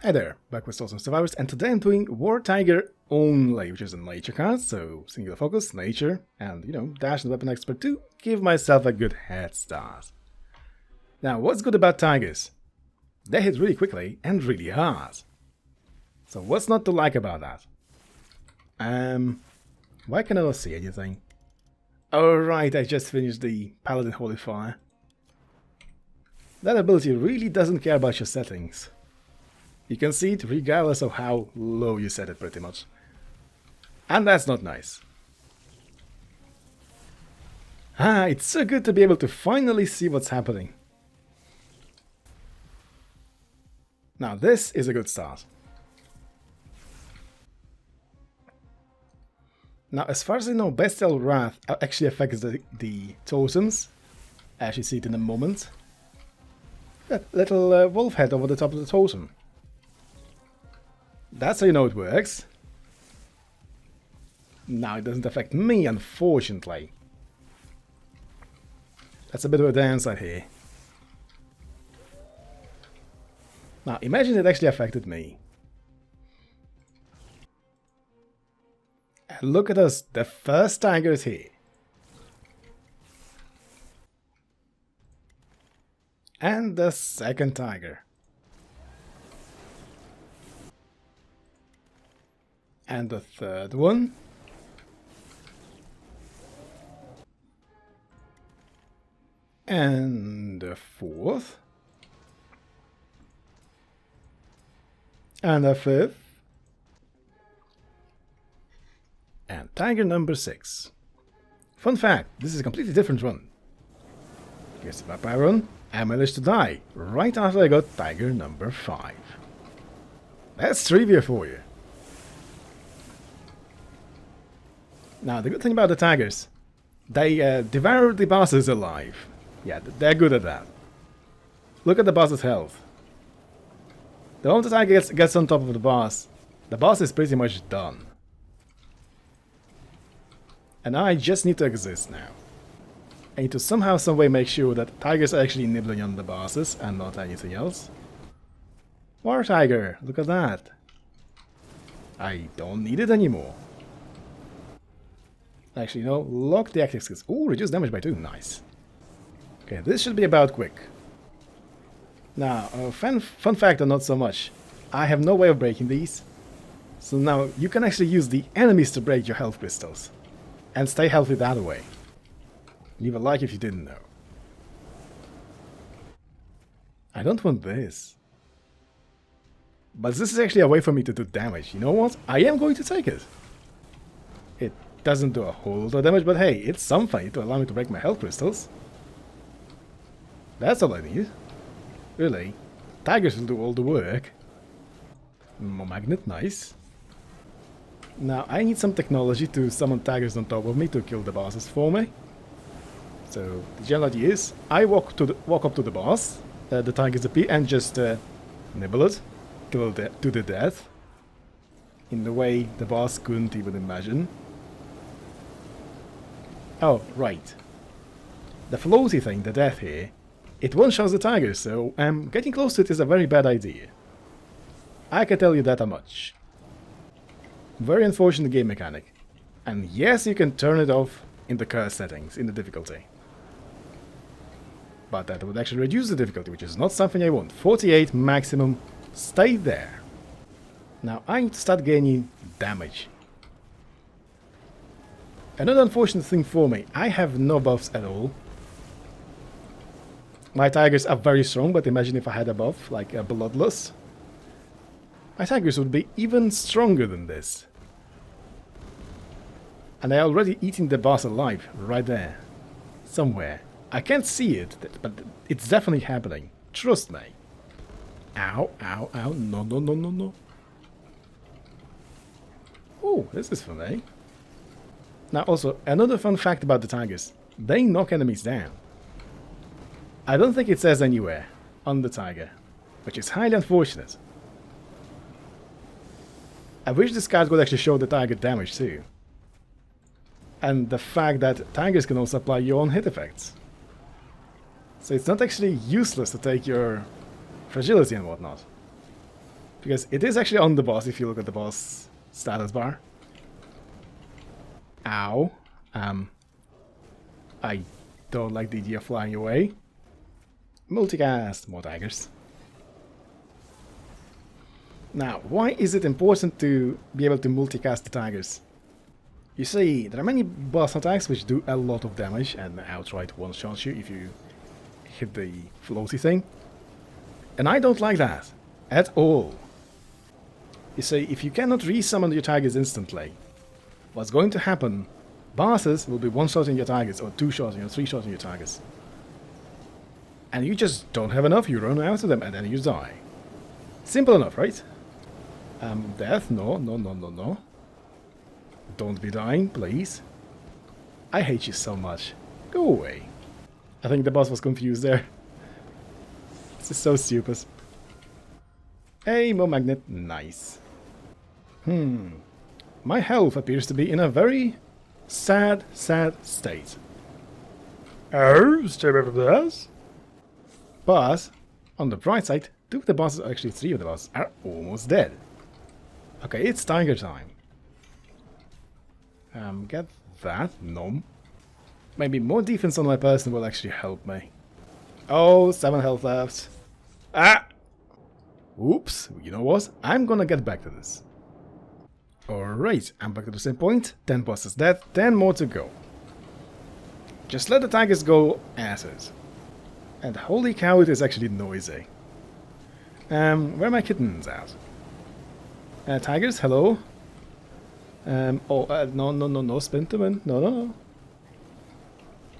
Hi there, back with Soulstone Survivors, and today I'm doing War Tiger only, which is a nature card, so singular focus, nature, and, dash and weapon expert to give myself a good head start. Now, what's good about tigers? They hit really quickly and really hard. So what's not to like about that? Why can I not see anything? Oh right, I just finished the Paladin Holy Fire. That ability really doesn't care about your settings. You can see it regardless of how low you set it, pretty much. And that's not nice. It's so good to be able to finally see what's happening. Now this is a good start. Now as far as I know, Bestial Wrath actually affects the totems, as you see it in a moment. That little wolf head over the top of the totem. That's how you know it works. Now it doesn't affect me, unfortunately. That's a bit of a downside here. Now imagine it actually affected me. And look at us, the first tiger is here. And the second tiger. And the third one. And the fourth. And the fifth. And tiger number 6. Fun fact, this is a completely different run. Here's the vampire run. I managed to die right after I got tiger number 5. That's trivia for you. Now, the good thing about the tigers, they devour the bosses alive. Yeah, they're good at that. Look at the boss's health. The moment the tiger gets on top of the boss is pretty much done. And I just need to exist now. I need to somehow, some way make sure that tigers are actually nibbling on the bosses and not anything else. War tiger, look at that. I don't need it anymore. Actually, no, lock the active skills. Ooh, reduce damage by 2, nice. Okay, this should be about quick. Now, fun fact or not so much. I have no way of breaking these. So now you can actually use the enemies to break your health crystals. And stay healthy that way. Leave a like if you didn't know. I don't want this. But this is actually a way for me to do damage. You know what? I am going to take it. It doesn't do a whole lot of damage, but hey, it's something to allow me to break my health crystals. That's all I need. Really. Tigers will do all the work. More magnet, nice. Now I need some technology to summon tigers on top of me to kill the bosses for me. So the general idea is, I walk up to the boss, the tigers appear, and just nibble it, kill it to the death. In the way the boss couldn't even imagine. Oh, right. The floaty thing, the death here, it one-shots the tiger, so getting close to it is a very bad idea. I can tell you that much. Very unfortunate game mechanic. And yes, you can turn it off in the curse settings, in the difficulty. But that would actually reduce the difficulty, which is not something I want. 48 maximum, stay there. Now I need to start gaining damage. Another unfortunate thing for me, I have no buffs at all. My tigers are very strong, but imagine if I had a buff, like a Bloodlust. My tigers would be even stronger than this. And I already eating the boss alive, right there. Somewhere. I can't see it, but it's definitely happening. Trust me. Ow, ow, ow, no, no, no, no, no. Oh, this is funny. Now also, another fun fact about the tigers. They knock enemies down. I don't think it says anywhere on the tiger, which is highly unfortunate. I wish this card could actually show the tiger damage too. And the fact that tigers can also apply your own hit effects. So it's not actually useless to take your fragility and whatnot. Because it is actually on the boss if you look at the boss status bar. Ow. I don't like the idea of flying away. Multicast, more tigers. Now, why is it important to be able to multicast the tigers? You see, there are many boss attacks which do a lot of damage and outright one-shot you if you hit the floaty thing. And I don't like that at all. You see, if you cannot resummon your tigers instantly, what's going to happen? Bosses will be one-shotting your targets, or two-shotting, or three-shotting your targets. And you just don't have enough, you run out of them, and then you die. Simple enough, right? Death? No, no, no, no, no. Don't be dying, please. I hate you so much. Go away. I think the boss was confused there. This is so stupid. Hey, more magnet. Nice. My health appears to be in a very sad, sad state. Oh, stay away from the house. But, on the bright side, two of the bosses, actually three of the bosses, are almost dead. Okay, it's tiger time. Get that. Nom. Maybe more defense on my person will actually help me. Oh, 7 health left. Ah! Oops, you know what? I'm gonna get back to this. Alright, I'm back to the same point. 10 bosses dead, 10 more to go. Just let the tigers go at it. And holy cow, it is actually noisy. Where are my kittens at? Tigers, hello? No, Spinterman. No.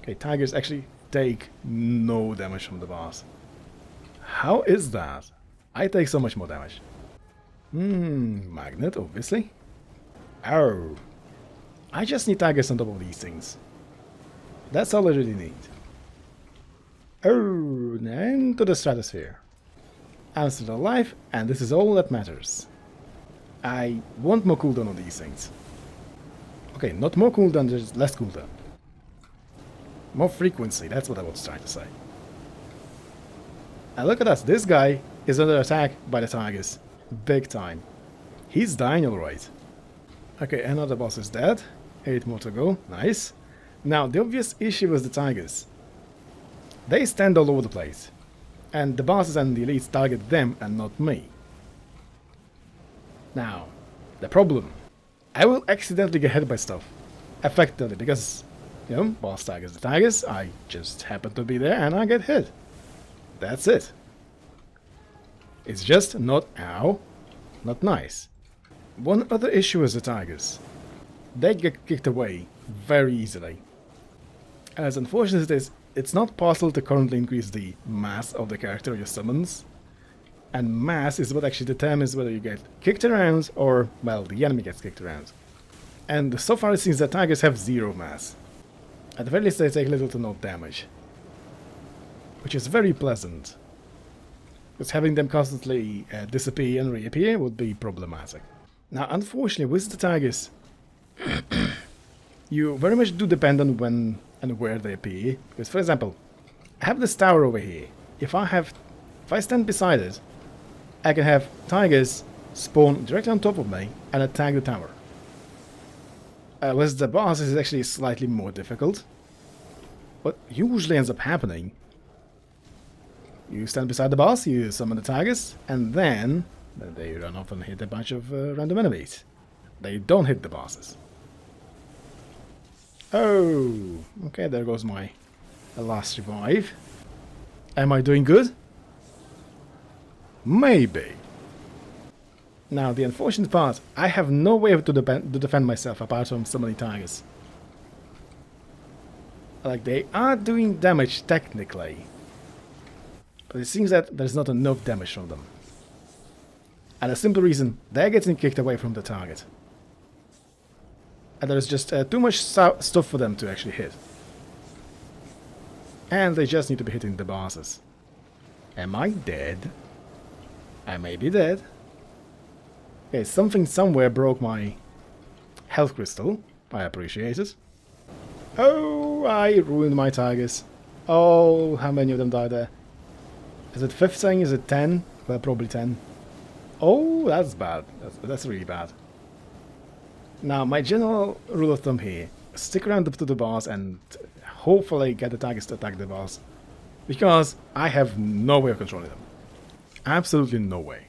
Okay, tigers actually take no damage from the boss. How is that? I take so much more damage. Magnet, obviously. Oh. I just need tigers on top of these things. That's all I really need. Oh, and to the stratosphere. I'm still alive, and this is all that matters. I want more cooldown on these things. Okay, not more cooldown, just less cooldown. More frequency, that's what I was trying to say. And look at us, this guy is under attack by the tigers. Big time. He's dying alright. Okay, another boss is dead. 8 more to go, nice. Now, the obvious issue is the tigers. They stand all over the place. And the bosses and the elites target them and not me. Now, the problem. I will accidentally get hit by stuff. Effectively, because, you know, boss targets the tigers, I just happen to be there and I get hit. That's it. It's just not, ow, not nice. One other issue is the tigers. They get kicked away very easily. As unfortunate as it is, it's not possible to currently increase the mass of the character you summons. And mass is what actually determines whether you get kicked around or, well, the enemy gets kicked around. And so far it seems that tigers have 0 mass. At the very least they take little to no damage. Which is very pleasant. Because having them constantly disappear and reappear would be problematic. Now unfortunately with the tigers, you very much do depend on when and where they appear. Because for example, I have this tower over here. If I stand beside it, I can have tigers spawn directly on top of me and attack the tower. With the boss, it's actually slightly more difficult. What usually ends up happening, you stand beside the boss, you summon the tigers, and then they run off and hit a bunch of random enemies. They don't hit the bosses. Oh, okay, there goes my last revive. Am I doing good? Maybe. Now, the unfortunate part, I have no way to defend myself apart from summoning tigers. Like, they are doing damage technically, but it seems that there's not enough damage from them. And a simple reason, they're getting kicked away from the target. And there's just too much stuff for them to actually hit. And they just need to be hitting the bosses. Am I dead? I may be dead. Okay, something somewhere broke my health crystal. I appreciate it. Oh, I ruined my tigers. Oh, how many of them died there? Is it 15? Is it 10? Well, probably 10. Oh, that's bad. That's really bad. Now, my general rule of thumb here, stick around up to the boss and hopefully get the tigers to attack the boss. Because I have no way of controlling them. Absolutely no way.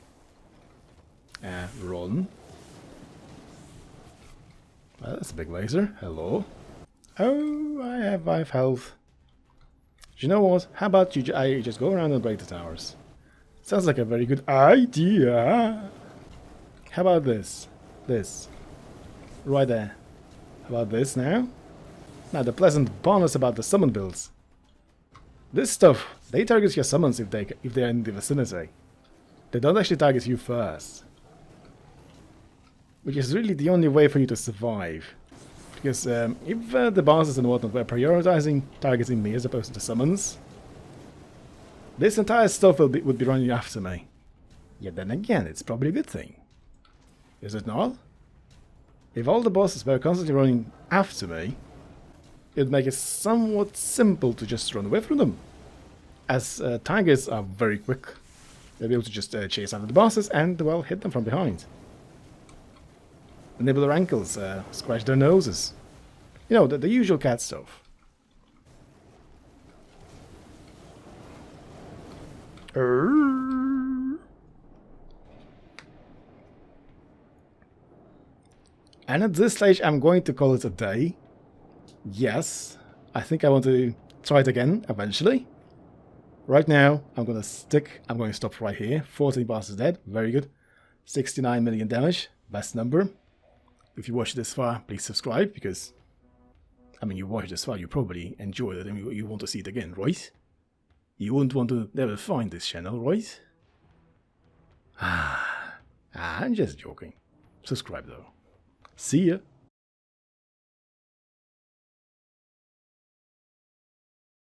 Run. Well, that's a big laser. Hello. Oh, I have 5 health. You know what? How about I just go around and break the towers? Sounds like a very good idea. How about this? This. Right there. How about this now? Now the pleasant bonus about the summon builds. This stuff, they target your summons if they're in the vicinity. They don't actually target you first. Which is really the only way for you to survive. Because if the bosses and whatnot were prioritizing targeting me as opposed to the summons, this entire stuff would be running after me. Yet then again, it's probably a good thing. Is it not? If all the bosses were constantly running after me, it would make it somewhat simple to just run away from them. As tigers are very quick, they'll be able to just chase after the bosses and, well, hit them from behind. Nibble their ankles, scratch their noses. You know, the usual cat stuff. And at this stage, I'm going to call it a day. Yes, I think I want to try it again eventually. Right now, I'm going to stop right here. 14 bosses dead, very good. 69 million damage, best number. If you watched this far, please subscribe, because, I mean, you watched this far, you probably enjoyed it and you want to see it again, right? You wouldn't want to never find this channel, right? I'm just joking. Subscribe though. See ya!